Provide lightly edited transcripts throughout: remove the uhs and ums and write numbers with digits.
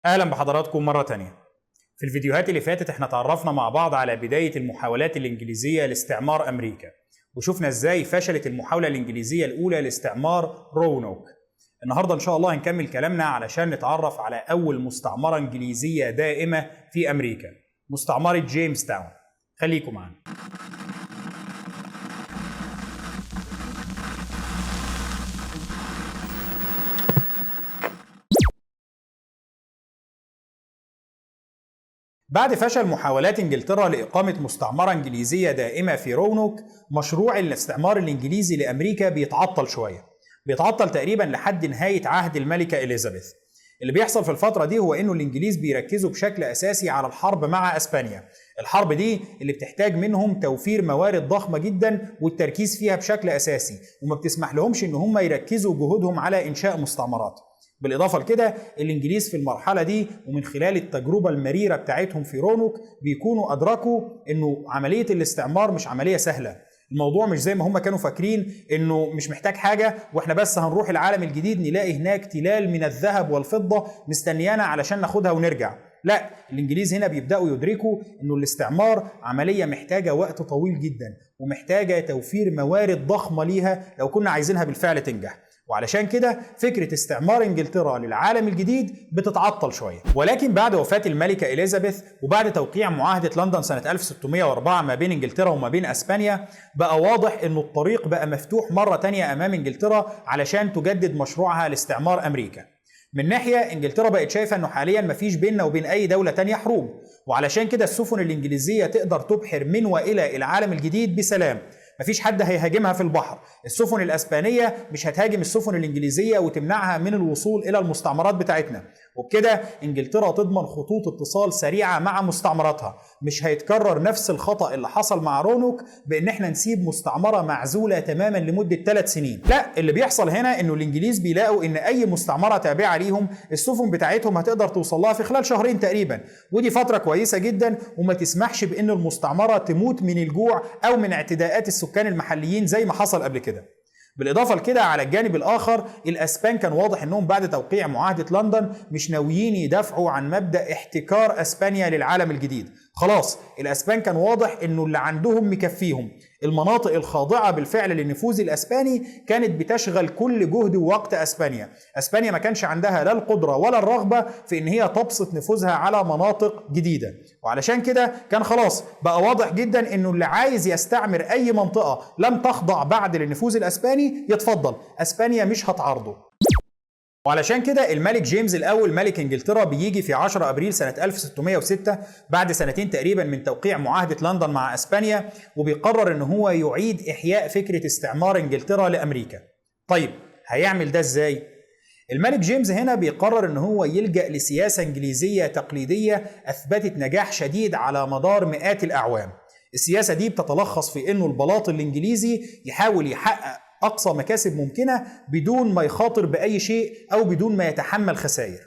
أهلا بحضراتكم مرة تانية. في الفيديوهات اللي فاتت احنا تعرفنا مع بعض على بداية المحاولات الإنجليزية لاستعمار أمريكا، وشفنا ازاي فشلت المحاولة الإنجليزية الأولى لاستعمار روانوك. النهاردة إن شاء الله هنكمل كلامنا علشان نتعرف على أول مستعمرة إنجليزية دائمة في أمريكا، مستعمرة جيمس تاون. خليكم معنا. بعد فشل محاولات انجلترا لإقامة مستعمرة إنجليزية دائمة في روانوك، مشروع الاستعمار الإنجليزي لأمريكا بيتعطل شوية، بيتعطل تقريبا لحد نهاية عهد الملكة إليزابيث. اللي بيحصل في الفترة دي هو إنه الإنجليز بيركزوا بشكل أساسي على الحرب مع أسبانيا، الحرب دي اللي بتحتاج منهم توفير موارد ضخمة جدا والتركيز فيها بشكل أساسي، وما بتسمح لهمش إن هم يركزوا جهودهم على إنشاء مستعمرات. بالإضافة لكده الإنجليز في المرحلة دي ومن خلال التجربة المريرة بتاعتهم في روانوك بيكونوا أدركوا إنه عملية الاستعمار مش عملية سهلة. الموضوع مش زي ما هم كانوا فاكرين إنه مش محتاج حاجة وإحنا بس هنروح العالم الجديد نلاقي هناك تلال من الذهب والفضة مستنيانا علشان ناخدها ونرجع. لا، الإنجليز هنا بيبدأوا يدركوا إنه الاستعمار عملية محتاجة وقت طويل جدا ومحتاجة توفير موارد ضخمة ليها لو كنا عايزينها بالفعل تنجح. وعلشان كده فكرة استعمار انجلترا للعالم الجديد بتتعطل شوية. ولكن بعد وفاة الملكة إليزابيث وبعد توقيع معاهدة لندن سنة 1604 ما بين انجلترا وما بين اسبانيا، بقى واضح انه الطريق بقى مفتوح مرة تانية امام انجلترا علشان تجدد مشروعها لاستعمار امريكا. من ناحية انجلترا بقت شايفة انه حاليا مفيش بيننا وبين اي دولة تانية حروب، وعلشان كده السفن الانجليزية تقدر تبحر من والى العالم الجديد بسلام، مفيش حد هيهاجمها في البحر. السفن الاسبانيه مش هتهاجم السفن الانجليزيه وتمنعها من الوصول الى المستعمرات بتاعتنا، وبكده انجلترا تضمن خطوط اتصال سريعه مع مستعمراتها. مش هيتكرر نفس الخطا اللي حصل مع روانوك بان احنا نسيب مستعمره معزوله تماما لمده 3 سنين. لا، اللي بيحصل هنا انه الانجليز بيلاقوا ان اي مستعمره تابعه ليهم السفن بتاعتهم هتقدر توصل لها في خلال شهرين تقريبا، ودي فتره كويسه جدا وما تسمحش بان المستعمره تموت من الجوع او من اعتداءات السكان المحليين زي ما حصل قبل كده. بالإضافة لكده على الجانب الآخر الأسبان كان واضح أنهم بعد توقيع معاهدة لندن مش ناويين يدافعوا عن مبدأ احتكار أسبانيا للعالم الجديد. خلاص الأسبان كان واضح أنه اللي عندهم مكفيهم. المناطق الخاضعة بالفعل للنفوذ الأسباني كانت بتشغل كل جهد ووقت أسبانيا. أسبانيا ما كانش عندها لا القدرة ولا الرغبة في أن هي تبسط نفوذها على مناطق جديدة، وعلشان كده كان خلاص بقى واضح جدا أنه اللي عايز يستعمر أي منطقة لم تخضع بعد للنفوذ الأسباني يتفضل، أسبانيا مش هتعارضه. وعلشان كده الملك جيمس الأول ملك إنجلترا بيجي في 10 أبريل سنة 1606 بعد سنتين تقريبا من توقيع معاهدة لندن مع أسبانيا، وبيقرر إن هو يعيد إحياء فكرة استعمار إنجلترا لأمريكا. طيب هيعمل ده إزاي؟ الملك جيمس هنا بيقرر إن هو يلجأ لسياسة إنجليزية تقليدية أثبتت نجاح شديد على مدار مئات الأعوام. السياسة دي بتتلخص في إنه البلاط الإنجليزي يحاول يحقق أقصى مكاسب ممكنة بدون ما يخاطر بأي شيء أو بدون ما يتحمل خسائر.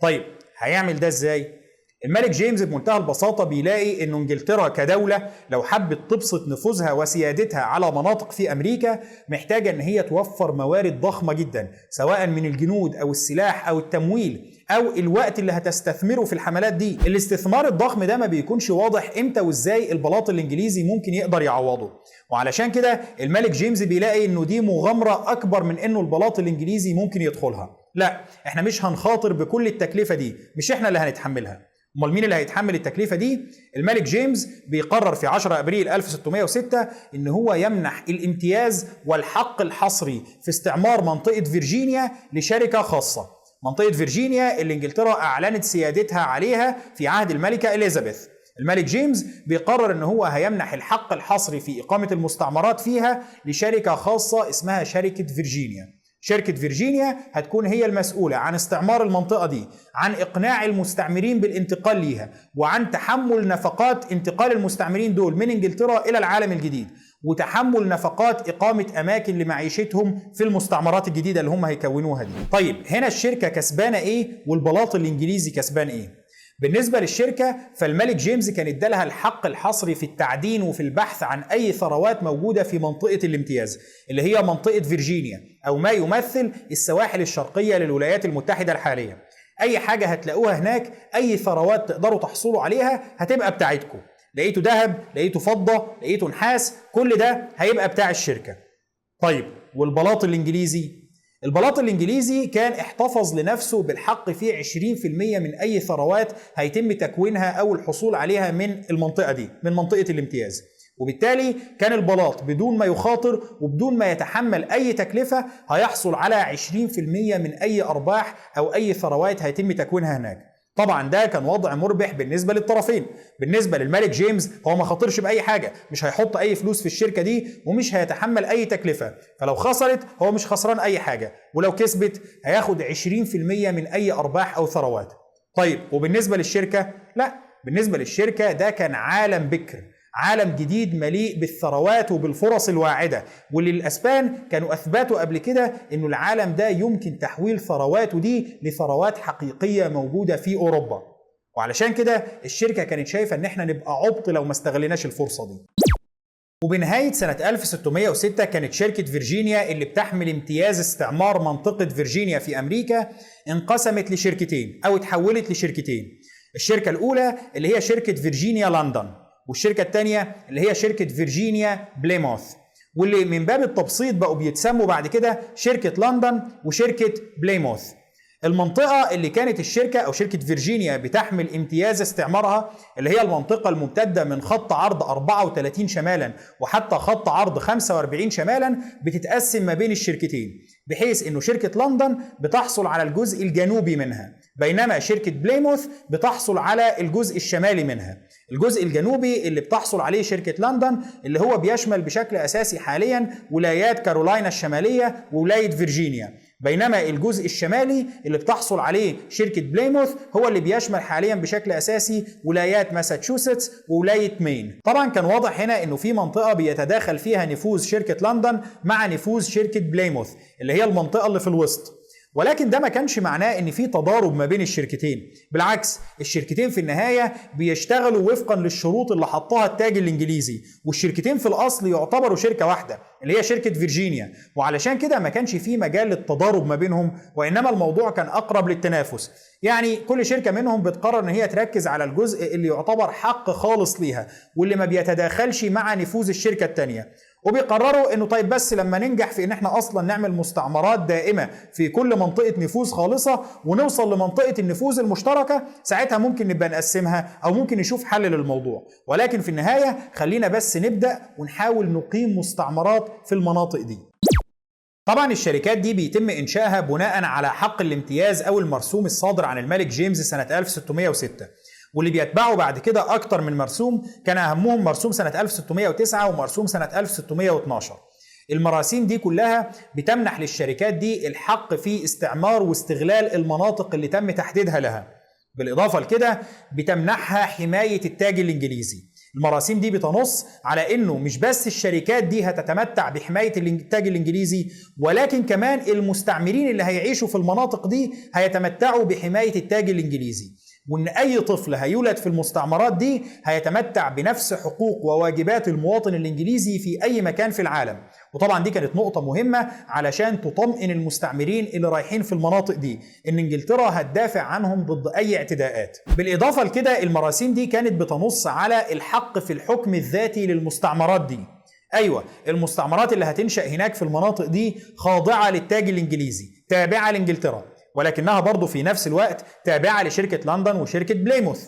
طيب هيعمل ده إزاي؟ الملك جيمس بمنتهى البساطة بيلاقي إنه إنجلترا كدولة لو حبت تبسط نفوذها وسيادتها على مناطق في أمريكا محتاجة إن هي توفر موارد ضخمة جدا، سواء من الجنود أو السلاح أو التمويل أو الوقت اللي هتستثمره في الحملات دي. الاستثمار الضخم ده ما بيكونش واضح إمتى وإزاي البلاط الإنجليزي ممكن يقدر يعوضه، وعلشان كده الملك جيمس بيلاقي إنه دي مغامرة أكبر من إنه البلاط الإنجليزي ممكن يدخلها. لا، إحنا مش هنخاطر بكل التكلفة دي، مش إحنا اللي هنتحملها. امال مين اللي هيتحمل التكلفة دي؟ الملك جيمس بيقرر في 10 ابريل 1606 ان هو يمنح الامتياز والحق الحصري في استعمار منطقة فيرجينيا لشركة خاصة. منطقة فيرجينيا اللي انجلترا اعلنت سيادتها عليها في عهد الملكة إليزابيث. الملك جيمس بيقرر ان هو هيمنح الحق الحصري في اقامة المستعمرات فيها لشركة خاصة اسمها شركة فيرجينيا. شركة فيرجينيا هتكون هي المسؤولة عن استعمار المنطقة دي، عن إقناع المستعمرين بالانتقال ليها، وعن تحمل نفقات انتقال المستعمرين دول من إنجلترا إلى العالم الجديد، وتحمل نفقات إقامة أماكن لمعيشتهم في المستعمرات الجديدة اللي هم هيكونوها دي. طيب هنا الشركة كسبانة إيه والبلاط الإنجليزي كسبان إيه؟ بالنسبة للشركة فالملك جيمس كان ادالها الحق الحصري في التعدين وفي البحث عن أي ثروات موجودة في منطقة الامتياز اللي هي منطقة فيرجينيا أو ما يمثل السواحل الشرقية للولايات المتحدة الحالية. اي حاجه هتلاقوها هناك، اي ثروات تقدروا تحصلوا عليها هتبقى بتاعتكم. لقيتوا ذهب، لقيتوا فضه، لقيتوا نحاس، كل ده هيبقى بتاع الشركه. طيب والبلاط الانجليزي؟ البلاط الانجليزي كان احتفظ لنفسه بالحق في 20% من اي ثروات هيتم تكوينها او الحصول عليها من المنطقه دي، من منطقه الامتياز. وبالتالي كان البلاط بدون ما يخاطر وبدون ما يتحمل اي تكلفه هيحصل على 20% من اي ارباح او اي ثروات هيتم تكوينها هناك. طبعا ده كان وضع مربح بالنسبه للطرفين. بالنسبه للملك جيمس هو ما خاطرش باي حاجه، مش هيحط اي فلوس في الشركه دي ومش هيتحمل اي تكلفه، فلو خسرت هو مش خسران اي حاجه، ولو كسبت هياخد 20% من اي ارباح او ثروات. طيب وبالنسبه للشركه؟ لا، بالنسبه للشركه ده كان عالم بكر، عالم جديد مليء بالثروات وبالفرص الواعدة، واللي الأسبان كانوا أثبتوا قبل كده إنه العالم ده يمكن تحويل ثرواته دي لثروات حقيقية موجودة في أوروبا. وعلشان كده الشركة كانت شايفة إن احنا نبقى عبط لو ما استغلناش الفرصة دي. وبنهاية سنة 1606 كانت شركة فيرجينيا اللي بتحمل امتياز استعمار منطقة فيرجينيا في أمريكا انقسمت لشركتين أو اتحولت لشركتين. الشركة الأولى اللي هي شركة فيرجينيا لندن، والشركة الثانية اللي هي شركة فيرجينيا بليموث، واللي من باب التبسيط بقوا بيتسموا بعد كده شركة لندن وشركة بليموث. المنطقة اللي كانت الشركة أو شركة فيرجينيا بتحمل امتياز استعمارها اللي هي المنطقة الممتدة من خط عرض 34 شمالا وحتى خط عرض 45 شمالا بتتقسم ما بين الشركتين، بحيث إنه شركة لندن بتحصل على الجزء الجنوبي منها، بينما شركة بليموث بتحصل على الجزء الشمالي منها. الجزء الجنوبي اللي بتحصل عليه شركة لندن اللي هو بيشمل بشكل أساسي حاليا ولايات كارولاينا الشمالية وولاية فيرجينيا، بينما الجزء الشمالي اللي بتحصل عليه شركة بليموث هو اللي بيشمل حاليا بشكل أساسي ولايات ماساتشوستس وولاية مين. طبعا كان واضح هنا انه في منطقة بيتداخل فيها نفوذ شركة لندن مع نفوذ شركة بليموث اللي هي المنطقة اللي في الوسط، ولكن ده ما كانش معناه ان في تضارب ما بين الشركتين. بالعكس، الشركتين في النهاية بيشتغلوا وفقا للشروط اللي حطها التاج الانجليزي، والشركتين في الاصل يعتبروا شركة واحدة اللي هي شركة فيرجينيا، وعلشان كده ما كانش في مجال للتضارب ما بينهم، وانما الموضوع كان اقرب للتنافس. يعني كل شركة منهم بتقرر ان هي تركز على الجزء اللي يعتبر حق خالص ليها واللي ما بيتداخلش مع نفوذ الشركة التانية، وبيقرروا انه طيب بس لما ننجح في ان احنا اصلا نعمل مستعمرات دائمة في كل منطقة نفوذ خالصة ونوصل لمنطقة النفوذ المشتركة، ساعتها ممكن نبقى نقسمها او ممكن نشوف حل للموضوع، ولكن في النهاية خلينا بس نبدأ ونحاول نقيم مستعمرات في المناطق دي. طبعا الشركات دي بيتم انشائها بناء على حق الامتياز او المرسوم الصادر عن الملك جيمس سنة 1606، واللي بيتبعوا بعد كده أكتر من مرسوم، كان أهمهم مرسوم سنة 1609 ومرسوم سنة 1612. المراسيم دي كلها بتمنح للشركات دي الحق في استعمار واستغلال المناطق اللي تم تحديدها لها، بالإضافة لكده بتمنحها حماية التاج الإنجليزي. المراسيم دي بتنص على انه مش بس الشركات دي هتتمتع بحماية التاج الانجليزي، ولكن كمان المستعمرين اللي هيعيشوا في المناطق دي هيتمتعوا بحماية التاج الانجليزي، وان اي طفل هيولد في المستعمرات دي هيتمتع بنفس حقوق وواجبات المواطن الانجليزي في اي مكان في العالم. وطبعا دي كانت نقطة مهمة علشان تطمئن المستعمرين اللي رايحين في المناطق دي ان انجلترا هتدافع عنهم ضد اي اعتداءات. بالاضافة لكده المراسيم دي كانت بتنص على الحق في الحكم الذاتي للمستعمرات دي. ايوه، المستعمرات اللي هتنشأ هناك في المناطق دي خاضعة للتاج الانجليزي، تابعة لانجلترا، ولكنها برضو في نفس الوقت تابعة لشركة لندن وشركة بليموث.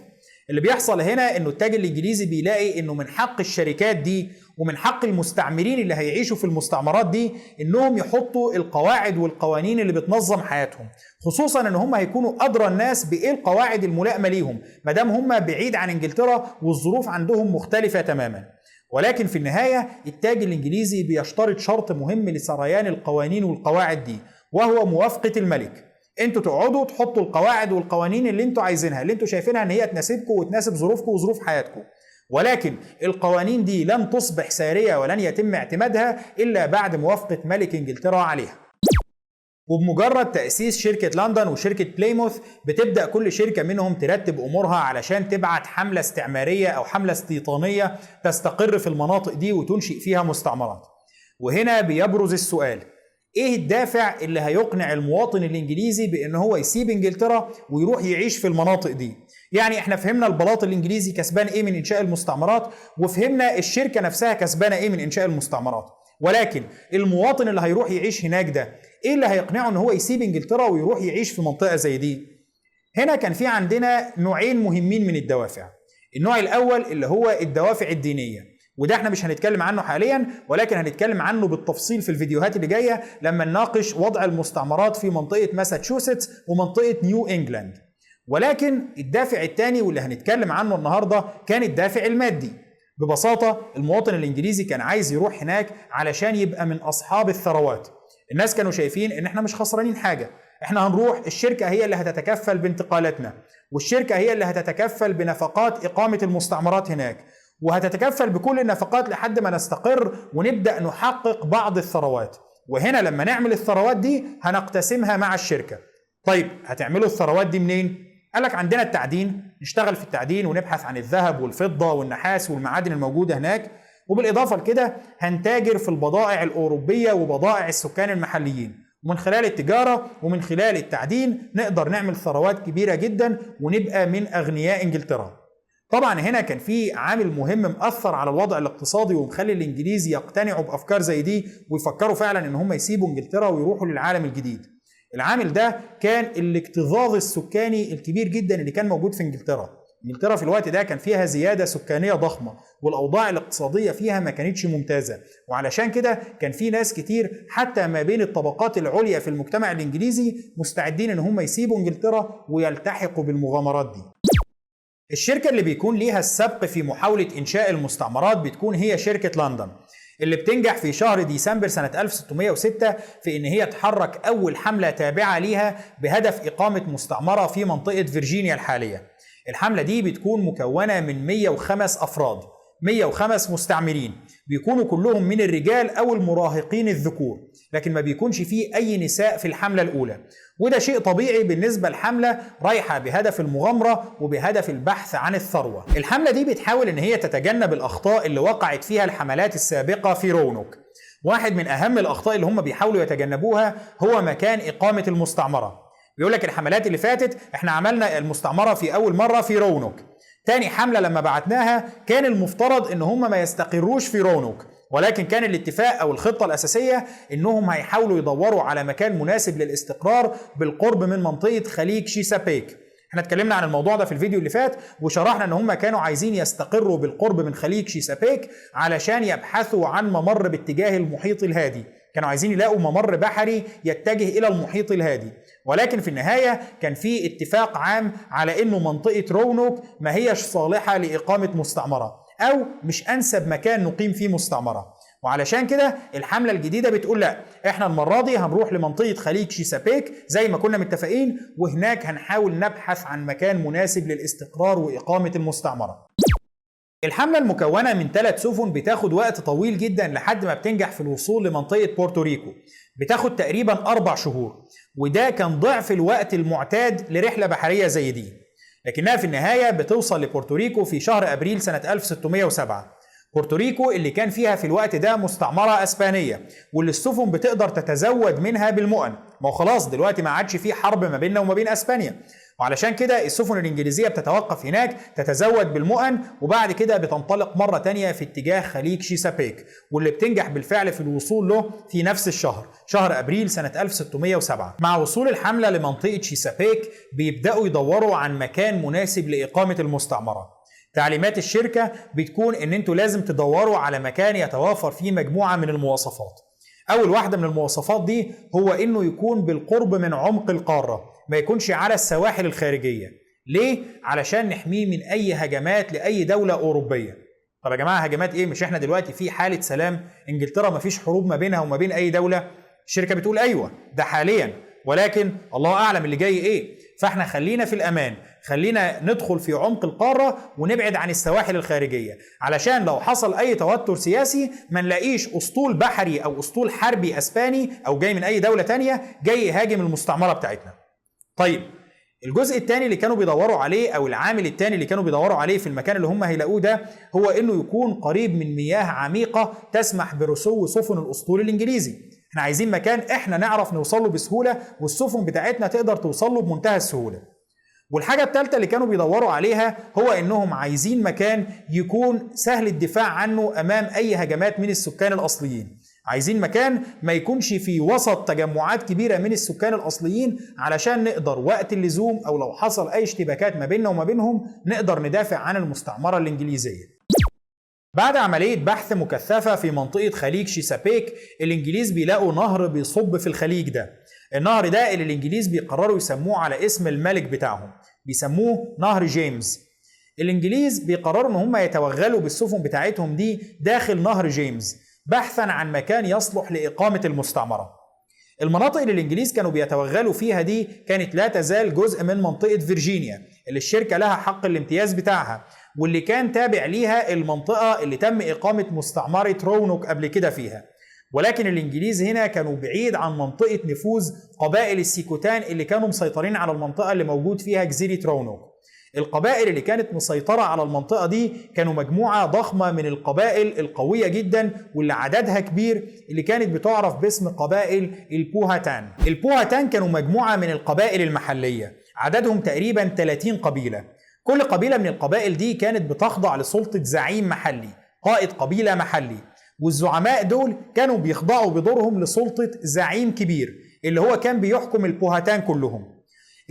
اللي بيحصل هنا انه التاج الانجليزي بيلاقي انه من حق الشركات دي ومن حق المستعمرين اللي هيعيشوا في المستعمرات دي انهم يحطوا القواعد والقوانين اللي بتنظم حياتهم، خصوصا ان هم هيكونوا ادرى الناس بايه القواعد الملائمة ليهم ما دام هم بعيد عن انجلترا والظروف عندهم مختلفة تماما. ولكن في النهاية التاج الانجليزي بيشترط شرط مهم لسريان القوانين والقواعد دي، وهو موافقة الملك. انتوا تقعدوا تحطوا القواعد والقوانين اللي انتوا عايزينها، اللي انتوا شايفينها ان هي تناسبكم وتناسب ظروفكم وظروف حياتكم، ولكن القوانين دي لن تصبح سارية ولن يتم اعتمادها الا بعد موافقة ملك انجلترا عليها. وبمجرد تأسيس شركة لندن وشركة بليموث بتبدأ كل شركة منهم ترتب أمورها علشان تبعت حملة استعمارية أو حملة استيطانية تستقر في المناطق دي وتنشئ فيها مستعمرات. وهنا بيبرز السؤال، ايه الدافع اللي هيقنع المواطن الانجليزي بان هو يسيب انجلترا ويروح يعيش في المناطق دي؟ يعني احنا فهمنا البلاط الانجليزي كسبان ايه من انشاء المستعمرات، وفهمنا الشركه نفسها كسبانه ايه من انشاء المستعمرات، ولكن المواطن اللي هيروح يعيش هناك ده ايه اللي هيقنعه ان هو يسيب انجلترا ويروح يعيش في منطقه زي دي؟ هنا كان في عندنا نوعين مهمين من الدوافع. النوع الاول اللي هو الدوافع الدينيه، وده احنا مش هنتكلم عنه حاليا، ولكن هنتكلم عنه بالتفصيل في الفيديوهات اللي جايه لما نناقش وضع المستعمرات في منطقه ماساتشوستس ومنطقه نيو انجلاند. ولكن الدافع الثاني واللي هنتكلم عنه النهارده كان الدافع المادي. ببساطه المواطن الانجليزي كان عايز يروح هناك علشان يبقى من اصحاب الثروات. الناس كانوا شايفين ان احنا مش خسرانين حاجه، احنا هنروح، الشركه هي اللي هتتكفل بانتقالاتنا، والشركه هي اللي هتتكفل بنفقات اقامه المستعمرات هناك، وهتتكفل بكل النفقات لحد ما نستقر ونبدا نحقق بعض الثروات، وهنا لما نعمل الثروات دي هنقتسمها مع الشركه. طيب هتعملوا الثروات دي منين؟ قالك عندنا التعدين، نشتغل في التعدين ونبحث عن الذهب والفضه والنحاس والمعادن الموجوده هناك، وبالاضافه لكده هنتاجر في البضائع الاوروبيه وبضائع السكان المحليين، ومن خلال التجاره ومن خلال التعدين نقدر نعمل ثروات كبيره جدا ونبقى من اغنياء انجلترا. طبعا هنا كان في عامل مهم مأثر على الوضع الاقتصادي ومخلي الانجليز يقتنعوا بافكار زي دي ويفكروا فعلا ان هم يسيبوا انجلترا ويروحوا للعالم الجديد. العامل ده كان الاكتظاظ السكاني الكبير جدا اللي كان موجود في انجلترا. انجلترا في الوقت ده كان فيها زياده سكانيه ضخمه، والاوضاع الاقتصاديه فيها ما كانتش ممتازه، وعلشان كده كان في ناس كتير حتى ما بين الطبقات العليا في المجتمع الانجليزي مستعدين ان هم يسيبوا انجلترا ويلتحقوا بالمغامرات دي. الشركه اللي بيكون ليها السبق في محاوله انشاء المستعمرات بتكون هي شركه لندن، اللي بتنجح في شهر ديسمبر سنة 1606 في إن هي تحرك أول حملة تابعة ليها بهدف إقامة مستعمرة في منطقة فيرجينيا الحالية. الحملة دي بتكون مكونة من 105 أفراد، 105 مستعمرين، بيكونوا كلهم من الرجال أو المراهقين الذكور، لكن ما بيكونش فيه أي نساء في الحملة الأولى، وده شيء طبيعي بالنسبة لحملة رايحة بهدف المغامرة وبهدف البحث عن الثروة. الحملة دي بتحاول إن هي تتجنب الأخطاء اللي وقعت فيها الحملات السابقة في رونوك. واحد من أهم الأخطاء اللي هم بيحاولوا يتجنبوها هو مكان إقامة المستعمرة. بيقول لك الحملات اللي فاتت احنا عملنا المستعمرة في أول مرة في رونوك، تاني حملة لما بعتناها كان المفترض ان هم ما يستقروش في رونوك، ولكن كان الاتفاق او الخطة الاساسية انهم هيحاولوا يدوروا على مكان مناسب للاستقرار بالقرب من منطقة خليج شيسابيك. احنا اتكلمنا عن الموضوع ده في الفيديو اللي فات وشرحنا ان هم كانوا عايزين يستقروا بالقرب من خليج شيسابيك علشان يبحثوا عن ممر باتجاه المحيط الهادي، كانوا عايزين يلاقوا ممر بحري يتجه الى المحيط الهادي، ولكن في النهاية كان في اتفاق عام على انه منطقة رونوك ما هيش صالحة لإقامة مستعمرة او مش انسب مكان نقيم فيه مستعمرة، وعلشان كده الحملة الجديدة بتقول لا، احنا المرة دي هنروح لمنطقة خليج شيسابيك زي ما كنا متفقين، وهناك هنحاول نبحث عن مكان مناسب للاستقرار وإقامة المستعمرة. الحملة المكونة من 3 سفن بتاخد وقت طويل جدا لحد ما بتنجح في الوصول لمنطقة بورتوريكو، بتاخد تقريبا 4 شهور، وده كان ضعف الوقت المعتاد لرحلة بحرية زي دي، لكنها في النهاية بتوصل لبورتوريكو في شهر أبريل سنة 1607. بورتوريكو اللي كان فيها في الوقت ده مستعمرة أسبانية، واللي السفن بتقدر تتزود منها بالمؤن، ما هو خلاص دلوقتي ما عادش في حرب ما بيننا وما بين أسبانيا، وعلشان كده السفن الإنجليزية بتتوقف هناك تتزود بالمؤن، وبعد كده بتنطلق مرة تانية في اتجاه خليج شيسابيك، واللي بتنجح بالفعل في الوصول له في نفس الشهر، شهر أبريل سنة 1607. مع وصول الحملة لمنطقة شيسابيك بيبدأوا يدوروا عن مكان مناسب لإقامة المستعمرة. تعليمات الشركة بتكون ان انتوا لازم تدوروا على مكان يتوافر فيه مجموعة من المواصفات. اول واحدة من المواصفات دي هو انه يكون بالقرب من عمق القارة، ما يكونش على السواحل الخارجية. ليه؟ علشان نحميه من اي هجمات لاي دولة اوروبية. طب يا جماعة هجمات ايه؟ مش احنا دلوقتي في حالة سلام، انجلترا ما فيش حروب ما بينها وما بين اي دولة؟ الشركة بتقول ايوه ده حاليا، ولكن الله اعلم اللي جاي ايه، فاحنا خلينا في الامان، خلينا ندخل في عمق القارة ونبعد عن السواحل الخارجية، علشان لو حصل اي توتر سياسي ما نلاقيش اسطول بحري او اسطول حربي اسباني او جاي من اي دولة تانية جاي يهاجم المستعمرة بتاعتنا. طيب الجزء الثاني اللي كانوا بيدوروا عليه او العامل الثاني اللي كانوا بيدوروا عليه في المكان اللي هم هيلاقوه ده هو انه يكون قريب من مياه عميقة تسمح برسو سفن الاسطول الانجليزي. احنا عايزين مكان احنا نعرف نوصل له بسهولة والسفن بتاعتنا تقدر توصل له بمنتهى السهولة. والحاجة الثالثة اللي كانوا بيدوروا عليها هو انهم عايزين مكان يكون سهل الدفاع عنه امام اي هجمات من السكان الاصليين. عايزين مكان ما يكونش في وسط تجمعات كبيرة من السكان الأصليين علشان نقدر وقت اللزوم أو لو حصل أي اشتباكات ما بيننا وما بينهم نقدر ندافع عن المستعمرة الإنجليزية. بعد عملية بحث مكثفة في منطقة خليج شيسابيك، الإنجليز بيلاقوا نهر بيصب في الخليج ده. النهر ده اللي الإنجليز بيقرروا يسموه على اسم الملك بتاعهم، بيسموه نهر جيمس. الإنجليز بيقرروا إن هم يتوغلوا بالسفن بتاعتهم دي داخل نهر جيمس بحثا عن مكان يصلح لإقامة المستعمرة. المناطق اللي الإنجليز كانوا بيتوغلوا فيها دي كانت لا تزال جزء من منطقة فيرجينيا اللي الشركة لها حق الامتياز بتاعها، واللي كان تابع ليها المنطقة اللي تم إقامة مستعمرة رونوك قبل كده فيها. ولكن الإنجليز هنا كانوا بعيد عن منطقة نفوذ قبائل السيكوتان اللي كانوا مسيطرين على المنطقة اللي موجود فيها جزيرة رونوك. القبائل اللي كانت مسيطرة على المنطقة دي كانوا مجموعة ضخمة من القبائل القوية جدا واللي عددها كبير، اللي كانت بتعرف باسم قبائل البوهاتان. البوهاتان كانوا مجموعة من القبائل المحلية، عددهم تقريبا 30 قبيلة. كل قبيلة من القبائل دي كانت بتخضع لسلطة زعيم محلي، قائد قبيلة محلي، والزعماء دول كانوا بيخضعوا بدورهم لسلطة زعيم كبير اللي هو كان بيحكم البوهاتان كلهم.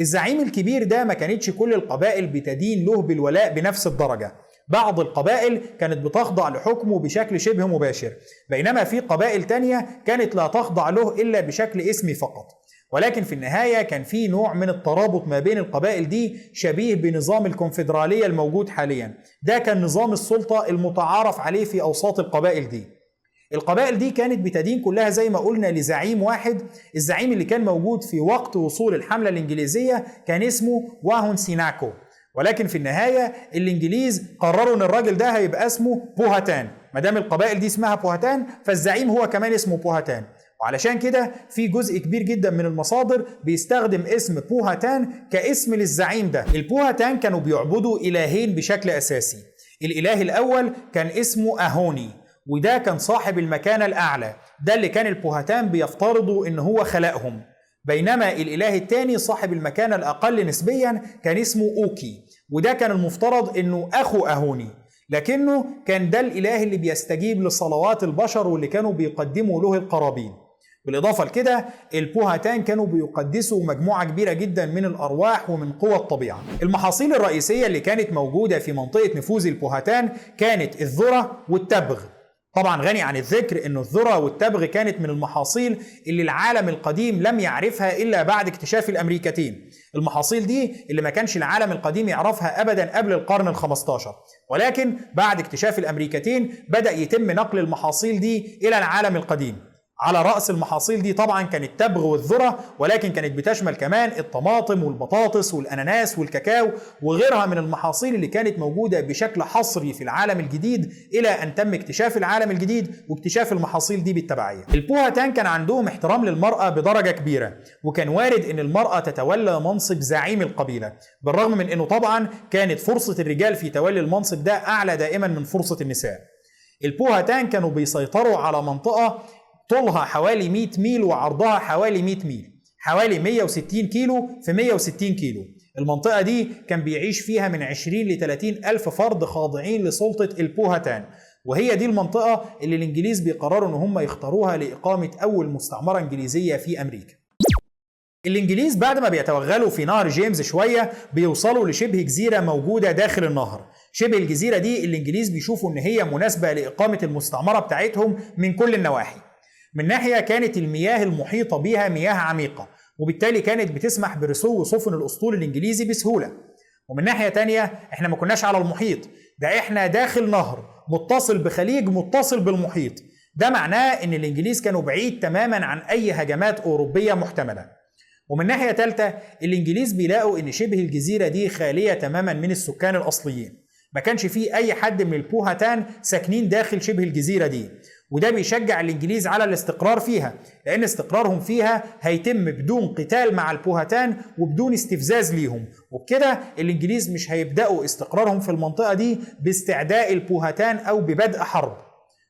الزعيم الكبير ده ما كانتش كل القبائل بتدين له بالولاء بنفس الدرجة. بعض القبائل كانت بتخضع لحكمه بشكل شبه مباشر، بينما في قبائل تانية كانت لا تخضع له إلا بشكل اسمي فقط. ولكن في النهاية كان في نوع من الترابط ما بين القبائل دي شبيه بنظام الكونفدرالية الموجود حاليا. ده كان نظام السلطة المتعارف عليه في أوساط القبائل دي. القبائل دي كانت بتدين كلها زي ما قلنا لزعيم واحد. الزعيم اللي كان موجود في وقت وصول الحملة الإنجليزية كان اسمه واهون سيناكو. ولكن في النهاية الإنجليز قرروا إن الراجل ده هيبقى اسمه بوهاتان. ما دام القبائل دي اسمها بوهاتان فالزعيم هو كمان اسمه بوهاتان. وعلشان كده في جزء كبير جدا من المصادر بيستخدم اسم بوهاتان كاسم للزعيم ده. البوهاتان كانوا بيعبدوا إلهين بشكل أساسي. الإله الأول كان اسمه أهوني، وده كان صاحب المكانة الأعلى، ده اللي كان البوهاتان بيفترضوا إن هو خلقهم. بينما الإله الثاني صاحب المكانة الأقل نسبيا كان اسمه أوكي، وده كان المفترض إنه أخو أهوني، لكنه كان ده الإله اللي بيستجيب لصلوات البشر واللي كانوا بيقدموا له القرابين. بالإضافة لكده البوهاتان كانوا بيقدسوا مجموعة كبيرة جدا من الأرواح ومن قوى الطبيعة. المحاصيل الرئيسية اللي كانت موجودة في منطقة نفوذ البوهاتان كانت الذرة والتبغ. طبعا غني عن الذكر أن الذرة والتبغ كانت من المحاصيل اللي العالم القديم لم يعرفها إلا بعد اكتشاف الأمريكتين. المحاصيل دي اللي ما كانش العالم القديم يعرفها أبدا قبل القرن ال15، ولكن بعد اكتشاف الأمريكتين بدأ يتم نقل المحاصيل دي إلى العالم القديم. على رأس المحاصيل دي طبعا كان التبغ والذرة، ولكن كانت بتشمل كمان الطماطم والبطاطس والأناناس والكاكاو وغيرها من المحاصيل اللي كانت موجودة بشكل حصري في العالم الجديد إلى أن تم اكتشاف العالم الجديد واكتشاف المحاصيل دي بالتبعية. البوهاتان كان عندهم احترام للمرأة بدرجة كبيرة، وكان وارد أن المرأة تتولى منصب زعيم القبيلة، بالرغم من أنه طبعا كانت فرصة الرجال في تولي المنصب ده أعلى دائما من فرصة النساء. البوهاتان كانوا بيسيطروا على منطقة طولها حوالي 100 ميل وعرضها حوالي 100 ميل، حوالي 160 كيلو في 160 كيلو. المنطقة دي كان بيعيش فيها من 20 ل 30 ألف فرد خاضعين لسلطة البوهاتان، وهي دي المنطقة اللي الإنجليز بيقرروا إن هم يختاروها لإقامة أول مستعمرة إنجليزية في أمريكا. الإنجليز بعد ما بيتوغلوا في نهر جيمس شوية بيوصلوا لشبه جزيرة موجودة داخل النهر. شبه الجزيرة دي الإنجليز بيشوفوا إن هي مناسبة لإقامة المستعمرة بتاعتهم من كل النواحي. من ناحية كانت المياه المحيطة بها مياه عميقة، وبالتالي كانت بتسمح برسو سفن الأسطول الإنجليزي بسهولة. ومن ناحية تانية احنا ما كناش على المحيط، ده احنا داخل نهر متصل بخليج متصل بالمحيط. ده معناه ان الإنجليز كانوا بعيد تماما عن أي هجمات أوروبية محتملة. ومن ناحية ثالثة الإنجليز بيلاقوا ان شبه الجزيرة دي خالية تماما من السكان الأصليين، ما كانش فيه أي حد من البوهاتان ساكنين داخل شبه الجزيرة دي، وده بيشجع الإنجليز على الاستقرار فيها، لأن استقرارهم فيها هيتم بدون قتال مع البوهاتان وبدون استفزاز ليهم، وبكده الإنجليز مش هيبدأوا استقرارهم في المنطقة دي باستعداء البوهاتان أو ببدء حرب.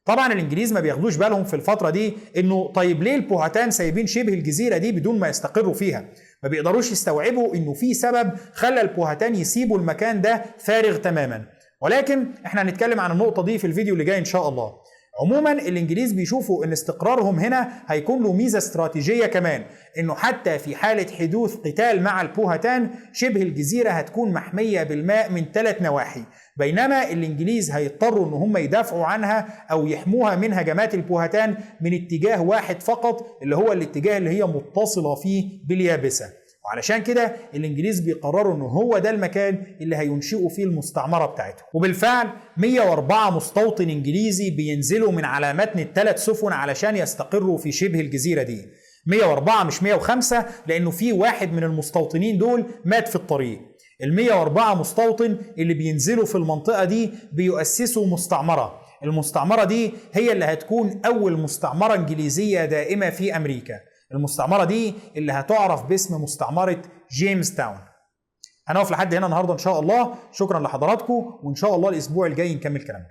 طبعا الانجليز ما بياخدوش بالهم في الفتره دي انه طيب ليه البوهتان سايبين شبه الجزيره دي بدون ما يستقروا فيها؟ ما بيقدروش يستوعبوا انه في سبب خلى البوهتان يسيبوا المكان ده فارغ تماما. ولكن احنا هنتكلم عن النقطه دي في الفيديو اللي جاي ان شاء الله. عموما الانجليز بيشوفوا ان استقرارهم هنا هيكون له ميزه استراتيجيه كمان، انه حتى في حاله حدوث قتال مع البوهتان شبه الجزيره هتكون محميه بالماء من 3 نواحي، بينما الانجليز هيضطروا ان هم يدافعوا عنها او يحموها من هجمات البوهتان من اتجاه واحد فقط، اللي هو الاتجاه اللي هي متصله فيه باليابسه. وعلشان كده الانجليز بيقرروا ان هو ده المكان اللي هينشئوا فيه المستعمره بتاعتهم. وبالفعل 104 مستوطن انجليزي بينزلوا من على متن ال3 سفن علشان يستقروا في شبه الجزيره دي. 104 مش 105، لانه في واحد من المستوطنين دول مات في الطريق. ال104 مستوطن اللي بينزلوا في المنطقه دي بيؤسسوا مستعمره. المستعمره دي هي اللي هتكون اول مستعمره انجليزيه دائمه في امريكا. المستعمرة دي اللي هتعرف باسم مستعمرة جيمس تاون. هنقف لحد هنا النهاردة إن شاء الله. شكرا لحضراتكم، وإن شاء الله الأسبوع الجاي نكمل كلامنا.